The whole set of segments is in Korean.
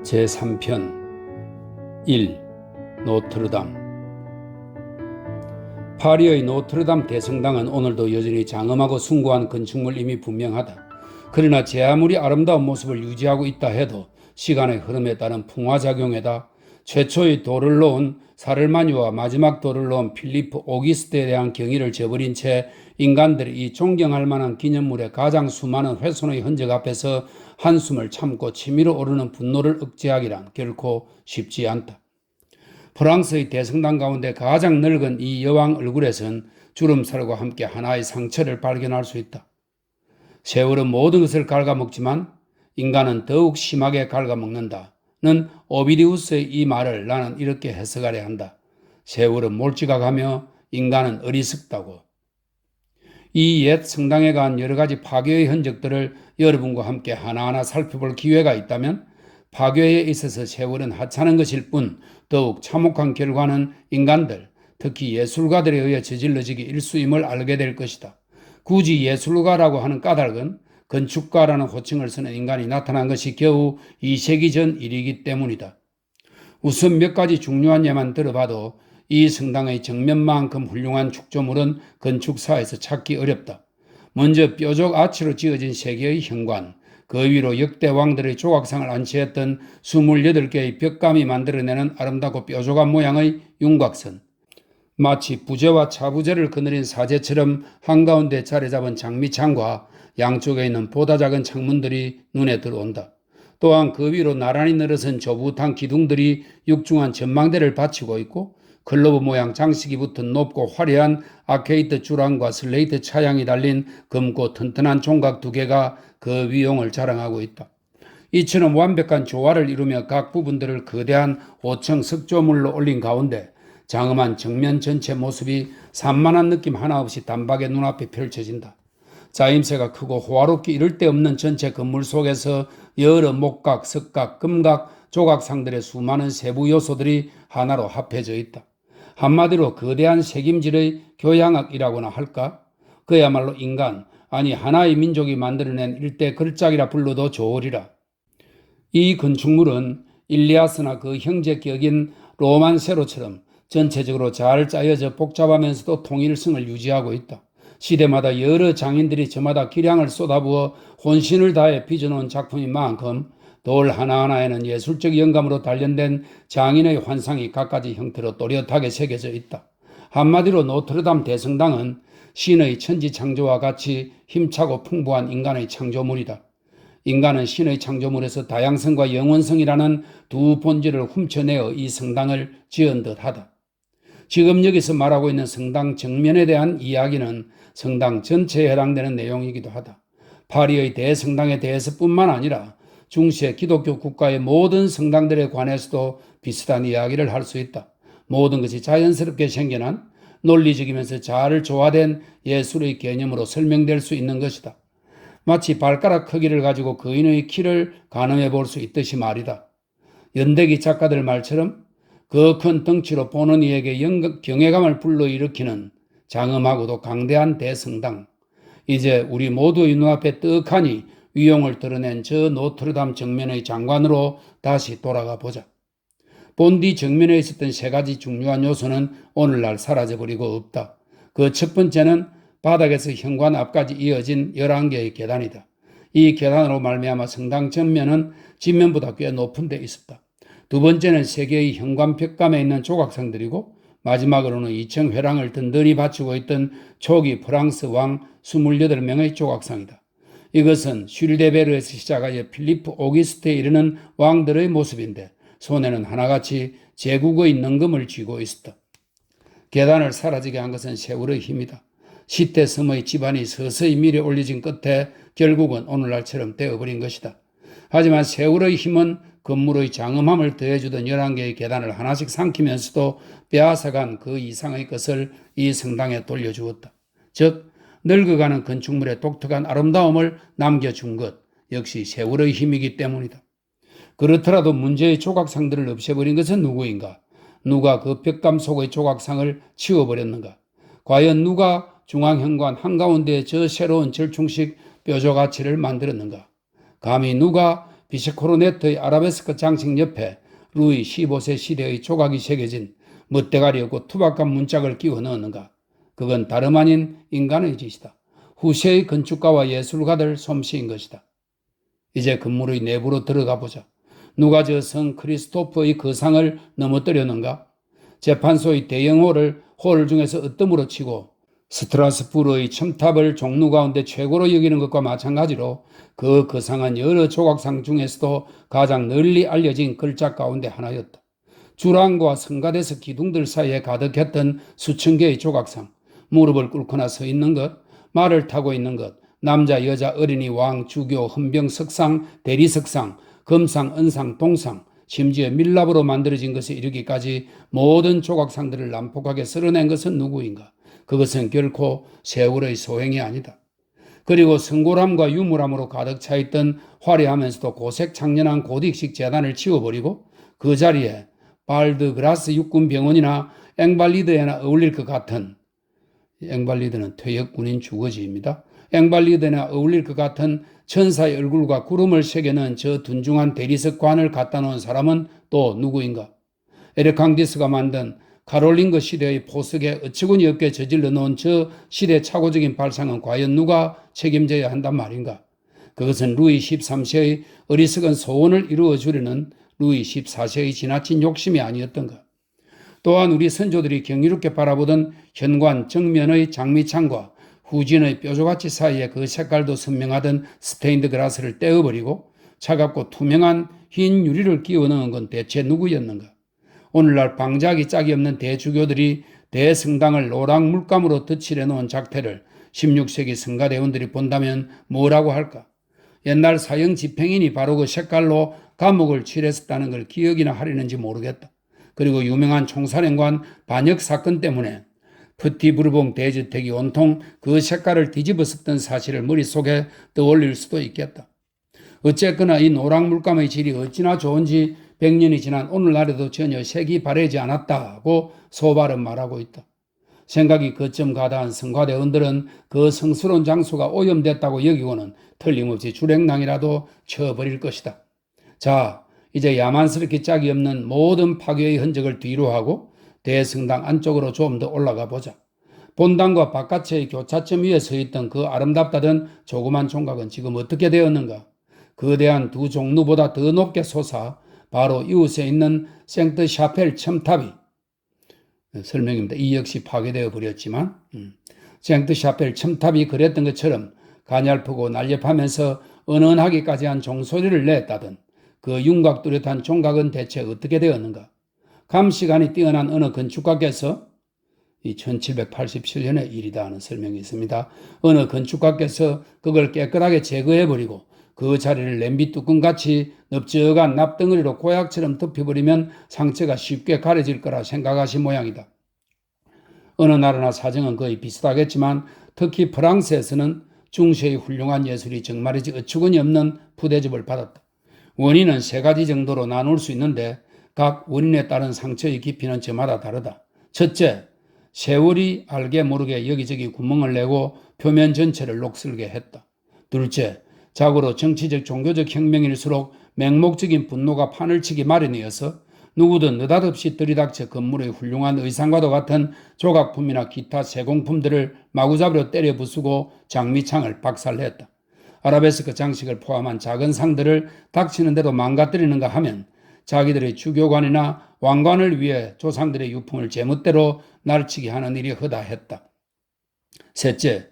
제3편 1. 노트르담. 파리의 노트르담 대성당은 오늘도 여전히 장엄하고 숭고한 건축물임이 분명하다. 그러나 제 아무리 아름다운 모습을 유지하고 있다 해도 시간의 흐름에 따른 풍화작용에다 최초의 돌을 놓은 사르마니와 마지막 돌을 놓은 필리프 오기스트에 대한 경의를 저버린 채 인간들이 이 존경할 만한 기념물의 가장 수많은 훼손의 흔적 앞에서 한숨을 참고 치밀어 오르는 분노를 억제하기란 결코 쉽지 않다. 프랑스의 대성당 가운데 가장 늙은 이 여왕 얼굴에선 주름살과 함께 하나의 상처를 발견할 수 있다. 세월은 모든 것을 갉아먹지만 인간은 더욱 심하게 갉아먹는다. 는 오비디우스의 이 말을 나는 이렇게 해석하려 한다. 세월은 몰지각하며 인간은 어리석다고. 이 옛 성당에 간 여러 가지 파괴의 흔적들을 여러분과 함께 하나하나 살펴볼 기회가 있다면 파괴에 있어서 세월은 하찮은 것일 뿐 더욱 참혹한 결과는 인간들, 특히 예술가들에 의해 저질러지기 일쑤임을 알게 될 것이다. 굳이 예술가라고 하는 까닭은 건축가라는 호칭을 쓰는 인간이 나타난 것이 겨우 2세기 전 일이기 때문이다. 우선 몇 가지 중요한 예만 들어봐도 이 성당의 정면만큼 훌륭한 축조물은 건축사에서 찾기 어렵다. 먼저 뾰족 아치로 지어진 세 개의 현관, 그 위로 역대 왕들의 조각상을 안치했던 28개의 벽감이 만들어내는 아름답고 뾰족한 모양의 윤곽선, 마치 부재와 차부재를 거느린 사제처럼 한가운데 자리 잡은 장미창과 양쪽에 있는 보다 작은 창문들이 눈에 들어온다. 또한 그 위로 나란히 늘어선 조부탄 기둥들이 육중한 전망대를 받치고 있고 글로브 모양 장식이 붙은 높고 화려한 아케이드 주랑과 슬레이트 차양이 달린 검고 튼튼한 종각 2개가 그 위용을 자랑하고 있다. 이처럼 완벽한 조화를 이루며 각 부분들을 거대한 5층 석조물로 올린 가운데 장엄한 정면 전체 모습이 산만한 느낌 하나 없이 단박에 눈앞에 펼쳐진다. 짜임새가 크고 호화롭게 이를 데 없는 전체 건물 속에서 여러 목각, 석각, 금각, 조각상들의 수많은 세부 요소들이 하나로 합해져 있다. 한마디로 거대한 색임질의 교양학이라고나 할까? 그야말로 인간, 아니 하나의 민족이 만들어낸 일대 걸작이라 불러도 좋으리라. 이 건축물은 일리아스나 그 형제격인 로만세로처럼 전체적으로 잘 짜여져 복잡하면서도 통일성을 유지하고 있다. 시대마다 여러 장인들이 저마다 기량을 쏟아부어 혼신을 다해 빚어놓은 작품인 만큼 돌 하나하나에는 예술적 영감으로 단련된 장인의 환상이 갖가지 형태로 또렷하게 새겨져 있다. 한마디로 노트르담 대성당은 신의 천지창조와 같이 힘차고 풍부한 인간의 창조물이다. 인간은 신의 창조물에서 다양성과 영원성이라는 두 본질을 훔쳐내어 이 성당을 지은 듯하다. 지금 여기서 말하고 있는 성당 정면에 대한 이야기는 성당 전체에 해당되는 내용이기도 하다. 파리의 대성당에 대해서뿐만 아니라 중세 기독교 국가의 모든 성당들에 관해서도 비슷한 이야기를 할 수 있다. 모든 것이 자연스럽게 생겨난 논리적이면서 잘 조화된 예술의 개념으로 설명될 수 있는 것이다. 마치 발가락 크기를 가지고 거인의 키를 가늠해 볼 수 있듯이 말이다. 연대기 작가들 말처럼 그 큰 덩치로 보는 이에게 경외감을 불러일으키는 장엄하고도 강대한 대성당. 이제 우리 모두의 눈앞에 떡하니 위용을 드러낸 저 노트르담 정면의 장관으로 다시 돌아가 보자. 본디 정면에 있었던 세 가지 중요한 요소는 오늘날 사라져버리고 없다. 그 첫 번째는 바닥에서 현관 앞까지 이어진 11개의 계단이다. 이 계단으로 말미암아 성당 전면은 지면보다 꽤 높은 데 있었다. 두 번째는 3개의 현관 벽감에 있는 조각상들이고 마지막으로는 2층 회랑을 든든히 받치고 있던 초기 프랑스 왕 28명의 조각상이다. 이것은 슐데베르에서 시작하여 필리프 오기스트에 이르는 왕들의 모습인데 손에는 하나같이 제국의 능금을 쥐고 있었다. 계단을 사라지게 한 것은 세월의 힘이다. 시대섬의 집안이 서서히 밀어 올려진 끝에 결국은 오늘날처럼 되어버린 것이다. 하지만 세월의 힘은 건물의 장엄함을 더해주던 11개의 계단을 하나씩 삼키면서도 빼앗아간 그 이상의 것을 이 성당에 돌려주었다. 즉 늙어가는 건축물의 독특한 아름다움을 남겨준 것 역시 세월의 힘이기 때문이다. 그렇더라도 문제의 조각상들을 없애버린 것은 누구인가? 누가 그 벽감 속의 조각상을 치워버렸는가? 과연 누가 중앙현관 한가운데에 저 새로운 절충식 뾰족아치를 만들었는가? 감히 누가 비스코르네트의 아라베스크 장식 옆에 루이 15세 시대의 조각이 새겨진 멋대가리 없고 투박한 문짝을 끼워 넣었는가? 그건 다름 아닌 인간의 짓이다. 후세의 건축가와 예술가들 솜씨인 것이다. 이제 건물의 내부로 들어가 보자. 누가 저 성 크리스토프의 거상을 넘어뜨렸는가? 재판소의 대형 홀 중에서 으뜸으로 치고 스트라스부르의 첨탑을 종루 가운데 최고로 여기는 것과 마찬가지로 그 거상은 여러 조각상 중에서도 가장 널리 알려진 걸작 가운데 하나였다. 주랑과 성가대석 기둥들 사이에 가득했던 수천 개의 조각상, 무릎을 꿇거나 서 있는 것, 말을 타고 있는 것, 남자, 여자, 어린이, 왕, 주교, 헌병, 석상, 대리석상, 금상, 은상, 동상, 심지어 밀랍으로 만들어진 것에 이르기까지 모든 조각상들을 난폭하게 쓸어낸 것은 누구인가? 그것은 결코 세월의 소행이 아니다. 그리고 성골함과 유물함으로 가득 차있던 화려하면서도 고색 창연한 고딕식 재단을 치워버리고 그 자리에 발드그라스 육군병원이나 앵발리드에나 어울릴 것 같은, 앵발리드는 퇴역 군인 주거지입니다. 앵발리드나 어울릴 것 같은 천사의 얼굴과 구름을 새겨놓은 저 둔중한 대리석관을 갖다 놓은 사람은 또 누구인가? 에르캉디스가 만든 카롤링거 시대의 포석에 어처구니 없게 저질러 놓은 저 시대 착오적인 발상은 과연 누가 책임져야 한단 말인가? 그것은 루이 13세의 어리석은 소원을 이루어 주려는 루이 14세의 지나친 욕심이 아니었던가? 또한 우리 선조들이 경이롭게 바라보던 현관 정면의 장미창과 후진의 뾰족아치 사이에 그 색깔도 선명하던 스테인드 그라스를 떼어버리고 차갑고 투명한 흰 유리를 끼워 넣은 건 대체 누구였는가? 오늘날 방작이 짝이 없는 대주교들이 대성당을 노랑 물감으로 덧칠해 놓은 작태를 16세기 성가대원들이 본다면 뭐라고 할까? 옛날 사형 집행인이 바로 그 색깔로 감옥을 칠했었다는 걸 기억이나 하려는지 모르겠다. 그리고 유명한 총사령관 반역 사건 때문에 프티부르봉 대저택이 온통 그 색깔을 뒤집었었던 사실을 머릿속에 떠올릴 수도 있겠다. 어쨌거나 이 노랑 물감의 질이 어찌나 좋은지 100년이 지난 오늘날에도 전혀 색이 바래지 않았다고 소발은 말하고 있다. 생각이 거점 가다한 성가대원들은 그 성스러운 장소가 오염됐다고 여기고는 틀림없이 주랭랑이라도 쳐버릴 것이다. 자, 이제 야만스럽게 짝이 없는 모든 파괴의 흔적을 뒤로 하고 대성당 안쪽으로 좀 더 올라가 보자. 본당과 바깥의 교차점 위에 서 있던 그 아름답다던 조그만 총각은 지금 어떻게 되었는가? 거대한 두 종루보다 더 높게 솟아 바로 이웃에 있는 생트 샤펠 첨탑이, 설명입니다. 이 역시 파괴되어 버렸지만 생트 샤펠 첨탑이 그랬던 것처럼 가냘프고 날렵하면서 은은하기까지 한 종소리를 냈다던 그 윤곽 뚜렷한 종각은 대체 어떻게 되었는가? 감시관이 뛰어난 어느 건축가께서, 이 1787년의 일이다 하는 설명이 있습니다. 어느 건축가께서 그걸 깨끗하게 제거해버리고 그 자리를 냄비 뚜껑같이 넓적한 납덩어리로 고약처럼 덮여버리면 상처가 쉽게 가려질 거라 생각하신 모양이다. 어느 나라나 사정은 거의 비슷하겠지만 특히 프랑스에서는 중세의 훌륭한 예술이 정말이지 어처구니 없는 푸대접을 받았다. 원인은 세 가지 정도로 나눌 수 있는데 각 원인에 따른 상처의 깊이는 저마다 다르다. 첫째, 세월이 알게 모르게 여기저기 구멍을 내고 표면 전체를 녹슬게 했다. 둘째, 자고로 정치적 종교적 혁명일수록 맹목적인 분노가 판을 치기 마련이어서 누구든 느닷없이 들이닥쳐 건물의 훌륭한 의상과도 같은 조각품이나 기타 세공품들을 마구잡이로 때려 부수고 장미창을 박살냈다. 아라베스크 장식을 포함한 작은 상들을 닥치는 대로 망가뜨리는가 하면 자기들의 주교관이나 왕관을 위해 조상들의 유품을 제멋대로 날치게 하는 일이 허다했다. 셋째,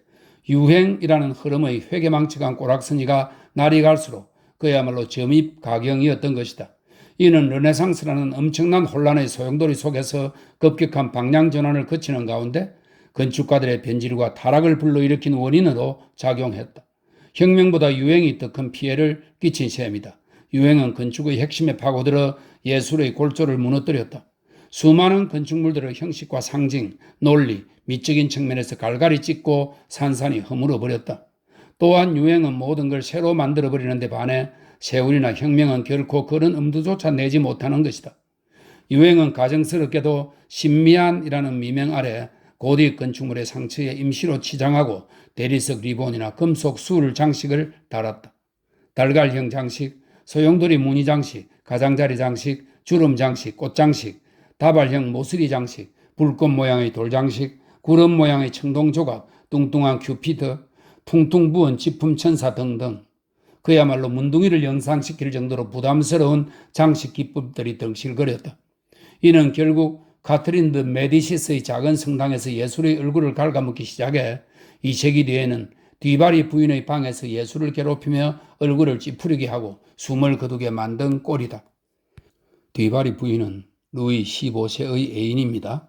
유행이라는 흐름의 회개망측한 꼬락서니가 날이 갈수록 그야말로 점입가경이었던 것이다. 이는 르네상스라는 엄청난 혼란의 소용돌이 속에서 급격한 방향전환을 거치는 가운데 건축가들의 변질과 타락을 불러일으킨 원인으로 작용했다. 혁명보다 유행이 더 큰 피해를 끼친 셈이다. 유행은 건축의 핵심에 파고들어 예술의 골조를 무너뜨렸다. 수많은 건축물들의 형식과 상징, 논리, 미적인 측면에서 갈갈이 찢고 산산이 허물어 버렸다. 또한 유행은 모든 걸 새로 만들어버리는 데 반해 세월이나 혁명은 결코 그런 엄두조차 내지 못하는 것이다. 유행은 가정스럽게도 신미안이라는 미명 아래 고딕 건축물의 상처에 임시로 치장하고 대리석 리본이나 금속 술 장식을 달았다. 달걀형 장식, 소용돌이 무늬 장식, 가장자리 장식, 주름 장식, 꽃 장식, 다발형 모서리 장식, 불꽃 모양의 돌 장식, 구름 모양의 청동 조각, 뚱뚱한 큐피드, 퉁퉁 부은 지품 천사 등등. 그야말로 문둥이를 연상시킬 정도로 부담스러운 장식 기법들이 덩실거렸다. 이는 결국 카트린 드 메디시스의 작은 성당에서 예술의 얼굴을 갉아먹기 시작해 2세기 뒤에는 뒤바리 부인의 방에서 예술을 괴롭히며 얼굴을 찌푸리게 하고 숨을 거두게 만든 꼴이다. 뒤바리 부인은 루이 15세의 애인입니다.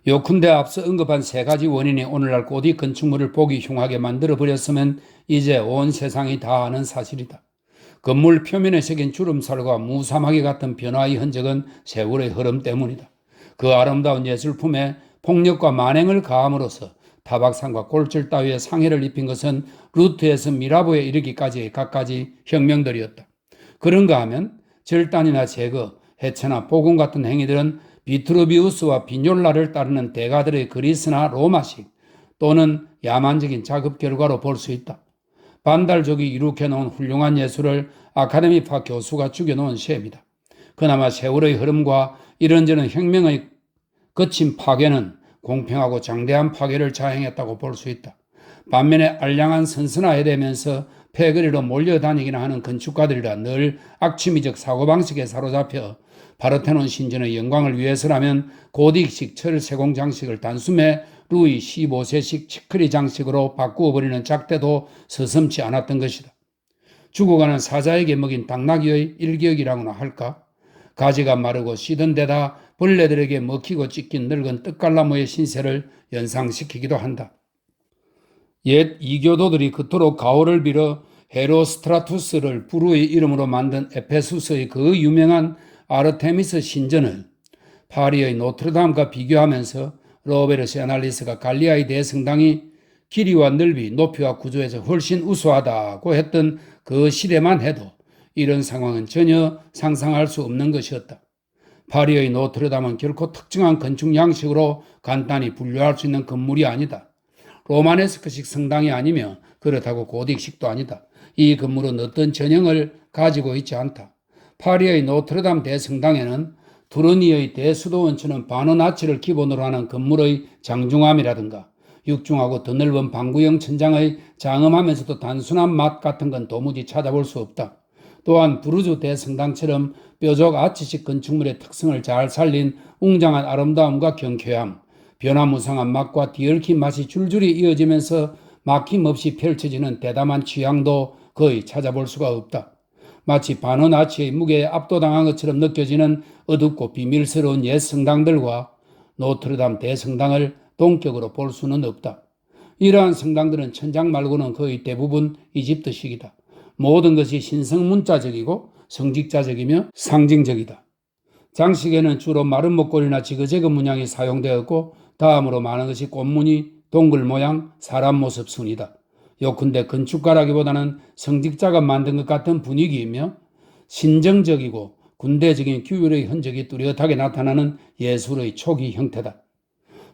요컨대 앞서 언급한 세 가지 원인이 오늘날 고딕 건축물을 보기 흉하게 만들어버렸으면 이제 온 세상이 다 아는 사실이다. 건물 표면에 새긴 주름살과 무사마귀 같은 변화의 흔적은 세월의 흐름 때문이다. 그 아름다운 예술품에 폭력과 만행을 가함으로써 타박상과 골절 따위의 상해를 입힌 것은 루트에서 미라보에 이르기까지의 갖가지 혁명들이었다. 그런가 하면 절단이나 제거, 해체나 복원 같은 행위들은 비트루비우스와 비뇰라를 따르는 대가들의 그리스나 로마식 또는 야만적인 작업 결과로 볼 수 있다. 반달족이 이룩해놓은 훌륭한 예술을 아카데미파 교수가 죽여놓은 셈이다. 그나마 세월의 흐름과 이런저런 혁명의 거친 파괴는 공평하고 장대한 파괴를 자행했다고 볼 수 있다. 반면에 알량한 선선화에 대면서 패거리로 몰려다니기나 하는 건축가들이라 늘 악취미적 사고방식에 사로잡혀 파르테논 신전의 영광을 위해서라면 고딕식 철세공 장식을 단숨에 루이 15세식 치크리 장식으로 바꾸어버리는 작대도 서슴지 않았던 것이다. 죽어가는 사자에게 먹인 당나귀의 일격이라고나 할까? 가지가 마르고 시든 데다 벌레들에게 먹히고 찢긴 늙은 떡갈나무의 신세를 연상시키기도 한다. 옛 이교도들이 그토록 가오를 빌어 헤로스트라투스를 부르의 이름으로 만든 에페수스의 그 유명한 아르테미스 신전을 파리의 노트르담과 비교하면서 로베르 세날리스가 갈리아의 대성당이 길이와 넓이, 높이와 구조에서 훨씬 우수하다고 했던 그 시대만 해도 이런 상황은 전혀 상상할 수 없는 것이었다. 파리의 노트르담은 결코 특정한 건축 양식으로 간단히 분류할 수 있는 건물이 아니다. 로마네스크식 성당이 아니며 그렇다고 고딕식도 아니다. 이 건물은 어떤 전형을 가지고 있지 않다. 파리의 노트르담 대성당에는 두르니의 대수도원처럼 바노나치를 기본으로 하는 건물의 장중함이라든가 육중하고 더 넓은 방구형 천장의 장엄하면서도 단순한 맛 같은 건 도무지 찾아볼 수 없다. 또한 부르주 대성당처럼 뾰족 아치식 건축물의 특성을 잘 살린 웅장한 아름다움과 경쾌함, 변화무쌍한 맛과 뒤얽힌 맛이 줄줄이 이어지면서 막힘없이 펼쳐지는 대담한 취향도 거의 찾아볼 수가 없다. 마치 바노나치의 무게에 압도당한 것처럼 느껴지는 어둡고 비밀스러운 옛 성당들과 노트르담 대성당을 동격으로 볼 수는 없다. 이러한 성당들은 천장 말고는 거의 대부분 이집트식이다. 모든 것이 신성문자적이고 성직자적이며 상징적이다. 장식에는 주로 마른 목걸이나 지그재그 문양이 사용되었고 다음으로 많은 것이 꽃무늬, 동글 모양, 사람 모습 순이다. 요컨대 건축가라기보다는 성직자가 만든 것 같은 분위기이며 신정적이고 군대적인 규율의 흔적이 뚜렷하게 나타나는 예술의 초기 형태다.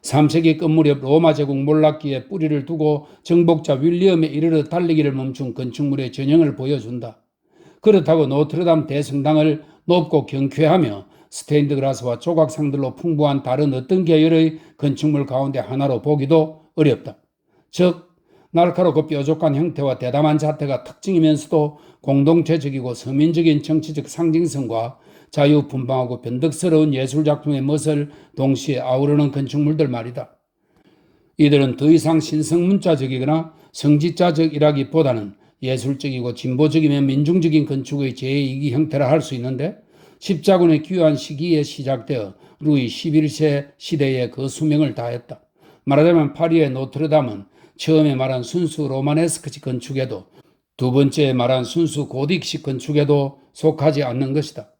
3세기 끝 무렵 로마 제국 몰락기에 뿌리를 두고 정복자 윌리엄에 이르러 달리기를 멈춘 건축물의 전형을 보여준다. 그렇다고 노트르담 대성당을 높고 경쾌하며 스테인드 글라스와 조각상들로 풍부한 다른 어떤 계열의 건축물 가운데 하나로 보기도 어렵다. 즉 날카롭고 뾰족한 형태와 대담한 자태가 특징이면서도 공동체적이고 서민적인 정치적 상징성과 자유분방하고 변덕스러운 예술작품의 멋을 동시에 아우르는 건축물들 말이다. 이들은 더 이상 신성문자적이거나 성직자적이라기보다는 예술적이고 진보적이며 민중적인 건축의 제2기 형태라 할 수 있는데 십자군의 귀한 시기에 시작되어 루이 11세 시대에 그 수명을 다했다. 말하자면 파리의 노트르담은 처음에 말한 순수 로마네스크식 건축에도 두 번째에 말한 순수 고딕식 건축에도 속하지 않는 것이다.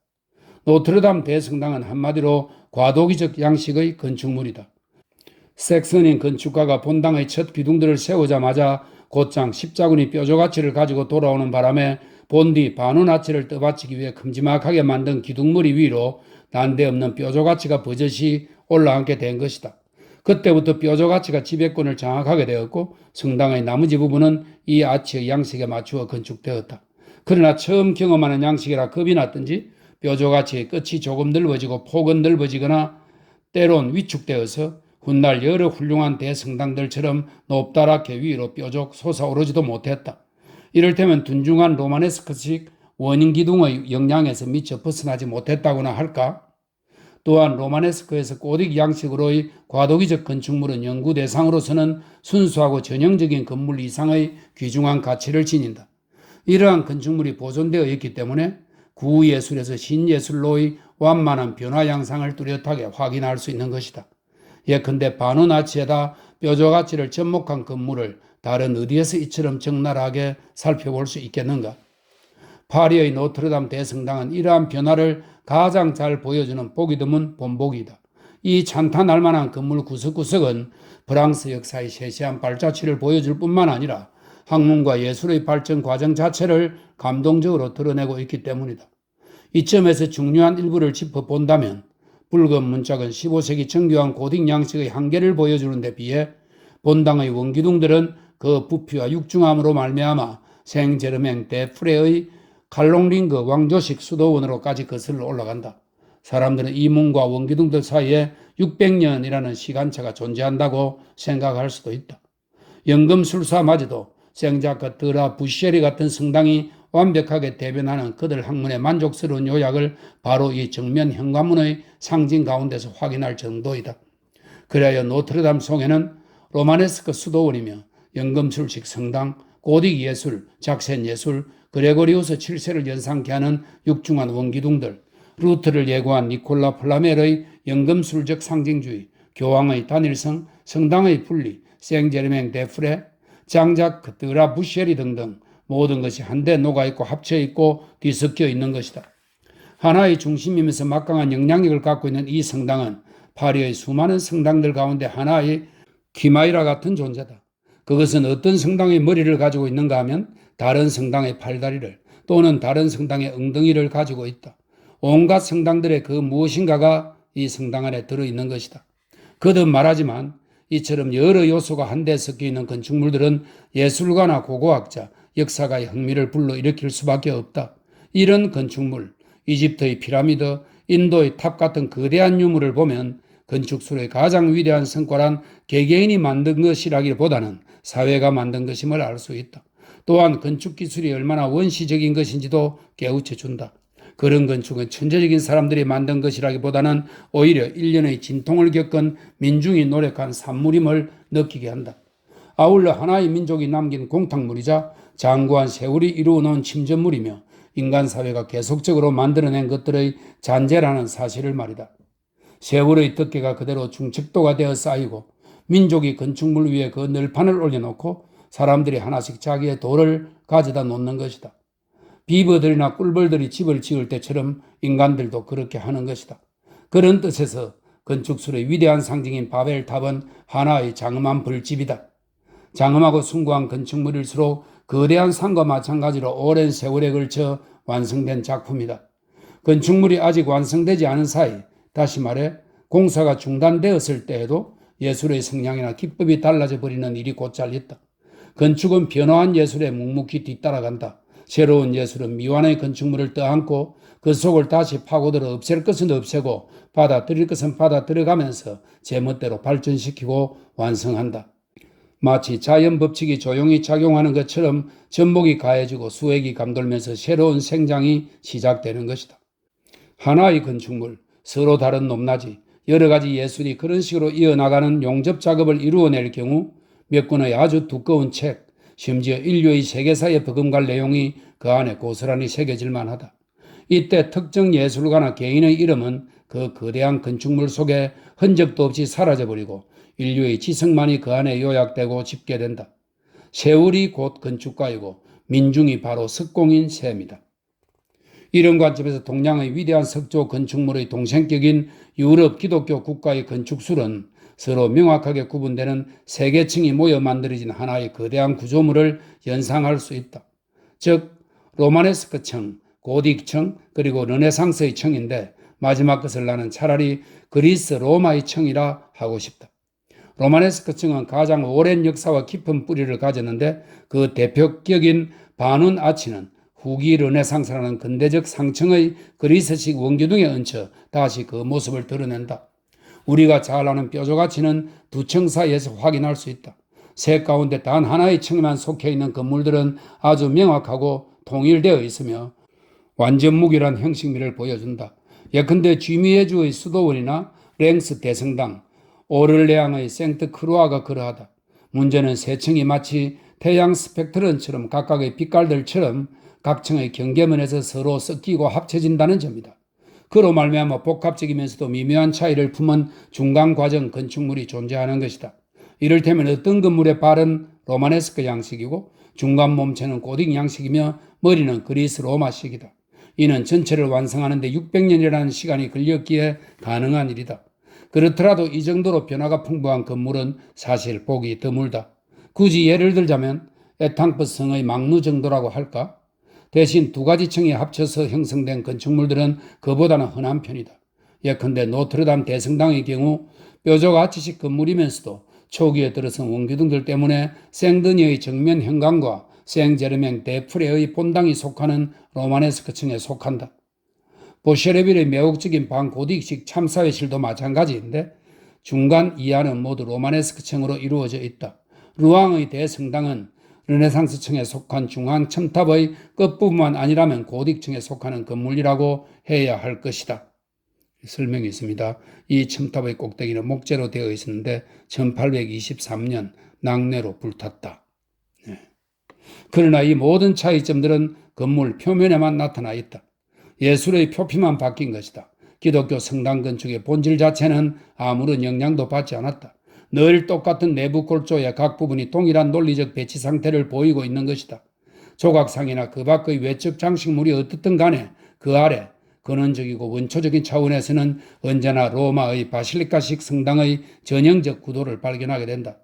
노트르담 대성당은 한마디로 과도기적 양식의 건축물이다. 섹슨인 건축가가 본당의 첫 기둥들을 세우자마자 곧장 십자군이 뾰족아치를 가지고 돌아오는 바람에 본디 바누나치를 떠받치기 위해 큼지막하게 만든 기둥머리 위로 난데없는 뾰족아치가 버젓이 올라앉게 된 것이다. 그때부터 뾰족아치가 지배권을 장악하게 되었고 성당의 나머지 부분은 이 아치의 양식에 맞추어 건축되었다. 그러나 처음 경험하는 양식이라 겁이 났든지 뾰족같이 끝이 조금 넓어지고 폭은 넓어지거나 때론 위축되어서 훗날 여러 훌륭한 대성당들처럼 높다랗게 위로 뾰족 솟아오르지도 못했다. 이를테면 둔중한 로마네스크식 원인기둥의 영향에서 미처 벗어나지 못했다고나 할까? 또한 로마네스크에서 고딕 양식으로의 과도기적 건축물은 연구 대상으로서는 순수하고 전형적인 건물 이상의 귀중한 가치를 지닌다. 이러한 건축물이 보존되어 있기 때문에 구예술에서 신예술로의 완만한 변화 양상을 뚜렷하게 확인할 수 있는 것이다. 예컨대 바누나치에다 뾰족아치를 접목한 건물을 다른 어디에서 이처럼 적나라하게 살펴볼 수 있겠는가? 파리의 노트르담 대성당은 이러한 변화를 가장 잘 보여주는 보기 드문 본보기이다. 이 찬탄할 만한 건물 구석구석은 프랑스 역사의 세세한 발자취를 보여줄 뿐만 아니라 학문과 예술의 발전 과정 자체를 감동적으로 드러내고 있기 때문이다. 이점에서 중요한 일부를 짚어본다면 붉은 문짝은 15세기 정교한 고딕 양식의 한계를 보여주는 데 비해 본당의 원기둥들은 그 부피와 육중함으로 말미암아 생제르맹 데 프레의 칼롱링그 왕조식 수도원으로까지 거슬러 올라간다. 사람들은 이 문과 원기둥들 사이에 600년이라는 시간차가 존재한다고 생각할 수도 있다. 연금술사마저도 생자크 드라 부시에리 같은 성당이 완벽하게 대변하는 그들 학문의 만족스러운 요약을 바로 이 정면 현관문의 상징 가운데서 확인할 정도이다. 그래야 노트르담 성에는 로마네스크 수도원이며 연금술식 성당, 고딕 예술, 작센 예술, 그레고리우스 7세를 연상케 하는 육중한 원기둥들, 루트를 예고한 니콜라 플라멜의 연금술적 상징주의, 교황의 단일성, 성당의 분리, 생제르맹 데프레, 장작 드라 부시에리 등등 모든 것이 한데 녹아있고 합쳐있고 뒤섞여 있는 것이다. 하나의 중심이면서 막강한 영향력을 갖고 있는 이 성당은 파리의 수많은 성당들 가운데 하나의 키마이라 같은 존재다. 그것은 어떤 성당의 머리를 가지고 있는가 하면 다른 성당의 팔다리를 또는 다른 성당의 엉덩이를 가지고 있다. 온갖 성당들의 그 무엇인가가 이 성당 안에 들어있는 것이다. 거듭 말하지만 이처럼 여러 요소가 한데 섞여 있는 건축물들은 예술가나 고고학자, 역사가의 흥미를 불러일으킬 수밖에 없다. 이런 건축물, 이집트의 피라미드, 인도의 탑 같은 거대한 유물을 보면 건축술의 가장 위대한 성과란 개개인이 만든 것이라기보다는 사회가 만든 것임을 알 수 있다. 또한 건축기술이 얼마나 원시적인 것인지도 깨우쳐준다. 그런 건축은 천재적인 사람들이 만든 것이라기보다는 오히려 일련의 진통을 겪은 민중이 노력한 산물임을 느끼게 한다. 아울러 하나의 민족이 남긴 공탁물이자 장구한 세월이 이루어 놓은 침전물이며 인간 사회가 계속적으로 만들어낸 것들의 잔재라는 사실을 말이다. 세월의 덮개가 그대로 중척도가 되어 쌓이고 민족이 건축물 위에 그 널판을 올려놓고 사람들이 하나씩 자기의 돌을 가져다 놓는 것이다. 비버들이나 꿀벌들이 집을 지을 때처럼 인간들도 그렇게 하는 것이다. 그런 뜻에서 건축술의 위대한 상징인 바벨탑은 하나의 장엄한 벌집이다. 장엄하고 숭고한 건축물일수록 거대한 산과 마찬가지로 오랜 세월에 걸쳐 완성된 작품이다. 건축물이 아직 완성되지 않은 사이, 다시 말해 공사가 중단되었을 때에도 예술의 성향이나 기법이 달라져 버리는 일이 곧잘 있다. 건축은 변화한 예술에 묵묵히 뒤따라간다. 새로운 예술은 미완의 건축물을 떠안고 그 속을 다시 파고들어 없앨 것은 없애고 받아들일 것은 받아들여가면서 제멋대로 발전시키고 완성한다. 마치 자연 법칙이 조용히 작용하는 것처럼 전복이 가해지고 수액이 감돌면서 새로운 생장이 시작되는 것이다. 하나의 건축물, 서로 다른 높낮이, 여러 가지 예술이 그런 식으로 이어나가는 용접 작업을 이루어낼 경우 몇 권의 아주 두꺼운 책, 심지어 인류의 세계사에 버금갈 내용이 그 안에 고스란히 새겨질 만하다. 이때 특정 예술가나 개인의 이름은 그 거대한 건축물 속에 흔적도 없이 사라져버리고 인류의 지성만이 그 안에 요약되고 집계된다. 세월이 곧 건축가이고 민중이 바로 석공인 셈이다. 이런 관점에서 동양의 위대한 석조 건축물의 동생격인 유럽 기독교 국가의 건축술은 서로 명확하게 구분되는 세 계층이 모여 만들어진 하나의 거대한 구조물을 연상할 수 있다. 즉 로마네스크 층, 고딕 층, 그리고 르네상스의 층인데 마지막 것을 나는 차라리 그리스 로마의 층이라 하고 싶다. 로마네스크 층은 가장 오랜 역사와 깊은 뿌리를 가졌는데 그 대표격인 바눈 아치는 후기 르네상스라는 근대적 상층의 그리스식 원기둥에 얹혀 다시 그 모습을 드러낸다. 우리가 잘 아는 뾰족가치는 두 층 사이에서 확인할 수 있다. 셋 가운데 단 하나의 층에만 속해 있는 건물들은 아주 명확하고 통일되어 있으며 완전무결한 형식미를 보여준다. 예컨대 쥐미에주의 수도원이나 랭스 대성당, 오를레앙의 생트 크루아가 그러하다. 문제는 세 층이 마치 태양 스펙트럼처럼 각각의 빛깔들처럼 각 층의 경계면에서 서로 섞이고 합쳐진다는 점이다. 그로 말미암아 복합적이면서도 미묘한 차이를 품은 중간 과정 건축물이 존재하는 것이다. 이를테면 어떤 건물의 발은 로마네스크 양식이고 중간 몸체는 고딕 양식이며 머리는 그리스 로마식이다. 이는 전체를 완성하는 데 600년이라는 시간이 걸렸기에 가능한 일이다. 그렇더라도 이 정도로 변화가 풍부한 건물은 사실 보기 드물다. 굳이 예를 들자면 에탕프 성의 망루 정도라고 할까? 대신 두 가지 층이 합쳐서 형성된 건축물들은 그보다는 흔한 편이다. 예컨대 노트르담 대성당의 경우 뾰족 아치식 건물이면서도 초기에 들어선 원기둥들 때문에 생드니의 정면 현관과 생제르맹 데프레의 본당이 속하는 로마네스크 층에 속한다. 보쉐레빌의 매혹적인 반고딕식 참사회실도 마찬가지인데 중간 이하는 모두 로마네스크 층으로 이루어져 있다. 루앙의 대성당은 르네상스층에 속한 중앙 첨탑의 끝부분만 아니라면 고딕층에 속하는 건물이라고 해야 할 것이다. 설명이 있습니다. 이 첨탑의 꼭대기는 목재로 되어 있었는데 1823년 낙뢰로 불탔다. 네. 그러나 이 모든 차이점들은 건물 표면에만 나타나 있다. 예술의 표피만 바뀐 것이다. 기독교 성당 건축의 본질 자체는 아무런 영향도 받지 않았다. 늘 똑같은 내부 골조의 각 부분이 동일한 논리적 배치 상태를 보이고 있는 것이다. 조각상이나 그 밖의 외적 장식물이 어떻든 간에 그 아래 근원적이고 원초적인 차원에서는 언제나 로마의 바실리카식 성당의 전형적 구도를 발견하게 된다.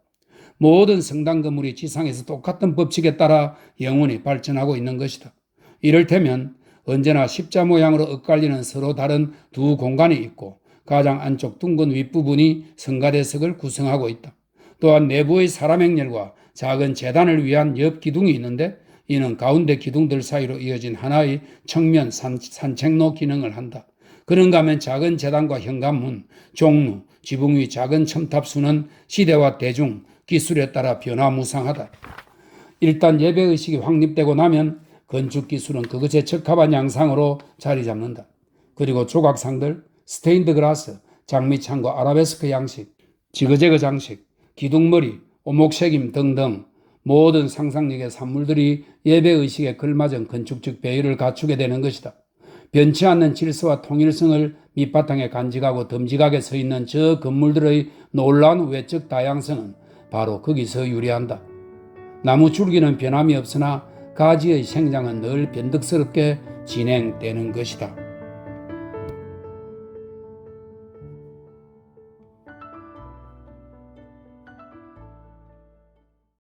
모든 성당 건물이 지상에서 똑같은 법칙에 따라 영원히 발전하고 있는 것이다. 이를테면 언제나 십자 모양으로 엇갈리는 서로 다른 두 공간이 있고 가장 안쪽 둥근 윗부분이 성가대석을 구성하고 있다. 또한 내부의 사람 행렬과 작은 제단을 위한 옆 기둥이 있는데 이는 가운데 기둥들 사이로 이어진 하나의 측면 산책로 기능을 한다. 그런가 하면 작은 제단과 현관문, 종루, 지붕 위 작은 첨탑수는 시대와 대중, 기술에 따라 변화무쌍하다. 일단 예배의식이 확립되고 나면 건축기술은 그것에 적합한 양상으로 자리 잡는다. 그리고 조각상들, 스테인드 그라스, 장미창과 아라베스크 양식, 지그재그 장식, 기둥머리, 오목색임 등등 모든 상상력의 산물들이 예배의식에 걸맞은 건축적 배율을 갖추게 되는 것이다. 변치 않는 질서와 통일성을 밑바탕에 간직하고 듬직하게 서 있는 저 건물들의 놀라운 외적 다양성은 바로 거기서 유래한다. 나무 줄기는 변함이 없으나 가지의 생장은 늘 변덕스럽게 진행되는 것이다.